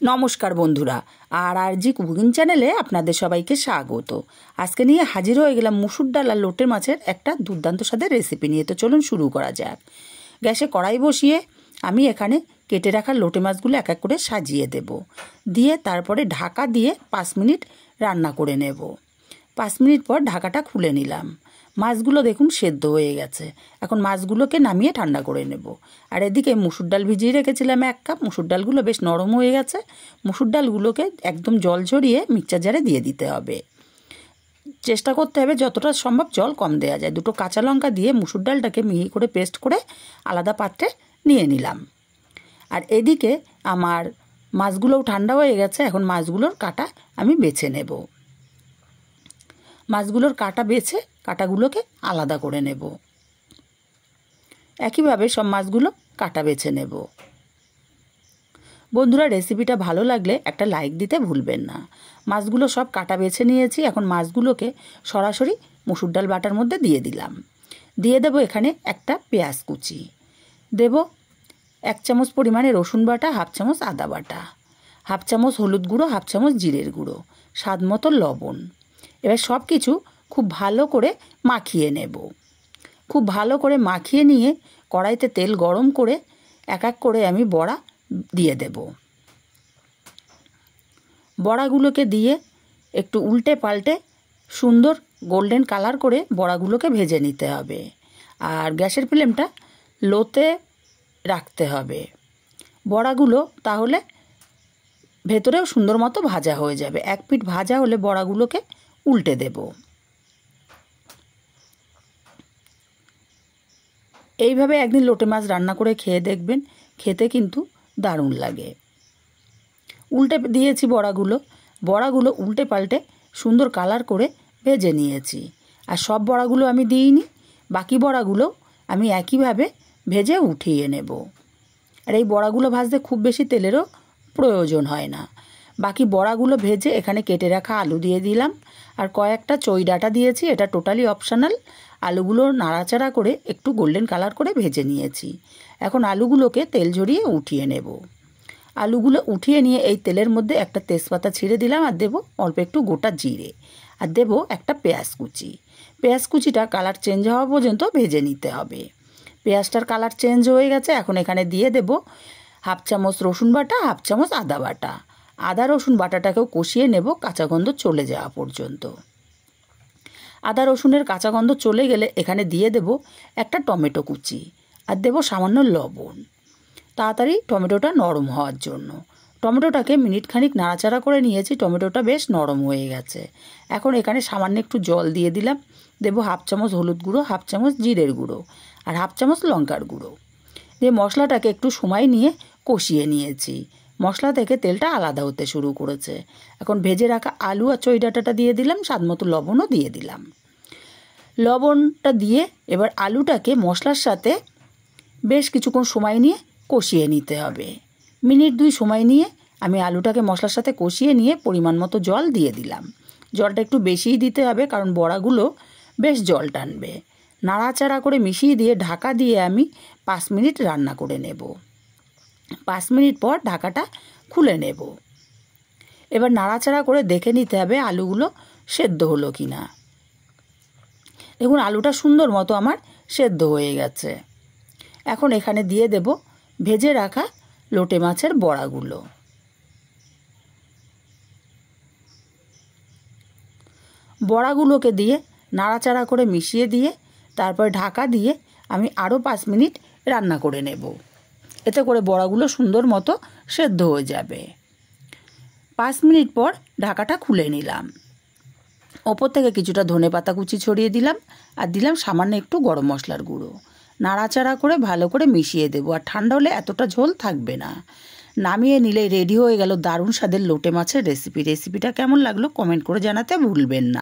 নমস্কার বন্ধুরা, আর জি কুকিং চ্যানেলে আপনাদের সবাইকে স্বাগত। আজকে নিয়ে হাজির হয়ে গেলাম মুসুর ডাল আর লোটে মাছের একটা দুর্দান্ত স্বাদের রেসিপি নিয়ে। তো চলুন শুরু করা যাক। গ্যাসে কড়াই বসিয়ে আমি এখানে কেটে রাখা লোটে মাছগুলো এক এক করে সাজিয়ে দেব, দিয়ে তারপরে ঢাকা দিয়ে 5 মিনিট রান্না করে নেব। 5 মিনিট পর ঢাকাটা খুলে নিলাম। মাছগুলো দেখুন সেদ্ধ হয়ে গেছে। এখন মাছগুলোকে নামিয়ে ঠান্ডা করে নেব। আর এদিকে মুসুর ডাল ভিজিয়ে রেখেছিলাম 1 কাপ। মুসুর ডালগুলো বেশ নরম হয়ে গেছে। মুসুর ডালগুলোকে একদম জল ঝরিয়ে মিক্সচার জারে দিয়ে দিতে হবে। চেষ্টা করতে হবে যতটা সম্ভব জল কম দেওয়া যায়। 2টো কাঁচা লঙ্কা দিয়ে মুসুর ডালটাকে মিহি করে পেস্ট করে আলাদা পাত্রে নিয়ে নিলাম। আর এদিকে আমার মাছগুলোও ঠান্ডা হয়ে গেছে। এখন মাছগুলোর কাঁটা আমি বেছে নেব। মাছগুলোর কাঁটা বেছে কাঁটাগুলোকে আলাদা করে নেব। একইভাবে সব মাছগুলো কাঁটা বেছে নেব। বন্ধুরা, রেসিপিটা ভালো লাগলে একটা লাইক দিতে ভুলবেন না। মাছগুলো সব কাঁটা বেছে নিয়েছি। এখন মাছগুলোকে সরাসরি মুসুর ডাল বাটার মধ্যে দিয়ে দিলাম। দিয়ে দেব এখানে একটা পেঁয়াজ কুচি, দেব 1 চামচ পরিমাণে রসুন বাটা, 1/2 চামচ আদা বাটা, 1/2 চামচ হলুদ গুঁড়ো, 1/2 চামচ জিরের গুঁড়ো, স্বাদ মতো লবণ। এবার সব কিছু খুব ভালো করে মাখিয়ে নেব। খুব ভালো করে মাখিয়ে নিয়ে কড়াইতে তেল গরম করে এক এক করে আমি বড়া দিয়ে দেব। বড়াগুলোকে দিয়ে একটু উল্টে পাল্টে সুন্দর গোল্ডেন কালার করে বড়াগুলোকে ভেজে নিতে হবে। আর গ্যাসের ফ্লেমটা লোতে রাখতে হবে। বড়াগুলো তাহলে ভেতরেও সুন্দর মতো ভাজা হয়ে যাবে। 1 পিঠ ভাজা হলে বড়াগুলোকে উল্টে দেব। এইভাবে একদিন লোটে মাছ রান্না করে খেয়ে দেখবেন, খেতে কিন্তু দারুণ লাগে। উল্টে দিয়েছি বড়াগুলো উল্টে পাল্টে সুন্দর কালার করে ভেজে নিয়েছি। আর সব বড়াগুলো আমি দিইনি, বাকি বড়াগুলো আমি একইভাবে ভেজে উঠিয়ে নেব। আর এই বড়াগুলো ভাজতে খুব বেশি তেলেরও প্রয়োজন হয় না। বাকি বড়াগুলো ভেজে এখানে কেটে রাখা আলু দিয়ে দিলাম। আর কয়েকটা চই ডাঁটা দিয়েছি, এটা টোটালি অপশনাল। আলুগুলো নাড়াচাড়া করে একটু গোল্ডেন কালার করে ভেজে নিয়েছি। এখন আলুগুলোকে তেল ঝরিয়ে উঠিয়ে নেব। আলুগুলো উঠিয়ে নিয়ে এই তেলের মধ্যে একটা তেজপাতা ছিঁড়ে দিলাম, আর দেব অল্প একটু গোটা জিরে, আর দেব একটা পেঁয়াজ কুচি। পেঁয়াজ কুচিটা কালার চেঞ্জ হওয়া পর্যন্ত ভেজে নিতে হবে। পেঁয়াজটার কালার চেঞ্জ হয়ে গেছে। এখন এখানে দিয়ে দেব 1/2 চামচ রসুন বাটা, 1/2 চামচ আদা বাটা। আদা রসুন বাটাটাকেও কষিয়ে নেব কাঁচা গন্ধ চলে যাওয়া পর্যন্ত। আদা রসুনের কাঁচা গন্ধ চলে গেলে এখানে দিয়ে দেব একটা টমেটো কুচি, আর দেব সামান্য লবণ, তাড়াতাড়ি টমেটোটা নরম হওয়ার জন্য। টমেটোটাকে মিনিট খানিক নাড়াচাড়া করে নিয়েছি। টমেটোটা বেশ নরম হয়ে গেছে। এখন এখানে সামান্য একটু জল দিয়ে দিলাম। দেব 1/2 চামচ হলুদ গুঁড়ো, 1/2 চামচ জিরের গুঁড়ো, আর 1/2 চামচ লঙ্কার গুঁড়ো দিয়ে মশলাটাকে একটু সময় নিয়ে কষিয়ে নিয়েছি। মশলা থেকে তেলটা আলাদা হতে শুরু করেছে। এখন ভেজে রাখা আলু আর চই ডাঁটাটা দিয়ে দিলাম, স্বাদ মতো লবণও দিয়ে দিলাম। লবণটা দিয়ে এবার আলুটাকে মশলার সাথে বেশ কিছুক্ষণ সময় নিয়ে কষিয়ে নিতে হবে। মিনিট 2 সময় নিয়ে আমি আলুটাকে মশলার সাথে কষিয়ে নিয়ে পরিমাণ মতো জল দিয়ে দিলাম। জলটা একটু বেশিই দিতে হবে, কারণ বড়াগুলো বেশ জল টানবে। নাড়াচাড়া করে মিশিয়ে দিয়ে ঢাকা দিয়ে আমি 5 মিনিট রান্না করে নেব। 5 মিনিট পর ঢাকাটা খুলে নেব। এবার নাড়াচাড়া করে দেখে নিতে হবে আলুগুলো সেদ্ধ হলো কি না। দেখুন আলুটা সুন্দর মতো আমার সেদ্ধ হয়ে গেছে। এখন এখানে দিয়ে দেব ভেজে রাখা লোটে মাছের বড়াগুলো। বড়াগুলোকে দিয়ে নাড়াচাড়া করে মিশিয়ে দিয়ে তারপর ঢাকা দিয়ে আমি আরও 5 মিনিট রান্না করে নেব। এতে করে বড়াগুলো সুন্দর মতো সেদ্ধ হয়ে যাবে। 5 মিনিট পর ঢাকাটা খুলে নিলাম। ওপর থেকে কিছুটা ধনেপাতা কুচি ছড়িয়ে দিলাম, আর দিলাম সামান্য একটু গরম মশলার গুঁড়ো। নাড়াচাড়া করে ভালো করে মিশিয়ে দেবো। আর ঠান্ডা হলে এতটা ঝোল থাকবে না। নামিয়ে নিলেই রেডি হয়ে গেল দারুণ স্বাদের লোটে মাছের রেসিপিটা কেমন লাগলো কমেন্ট করে জানাতে ভুলবেন না।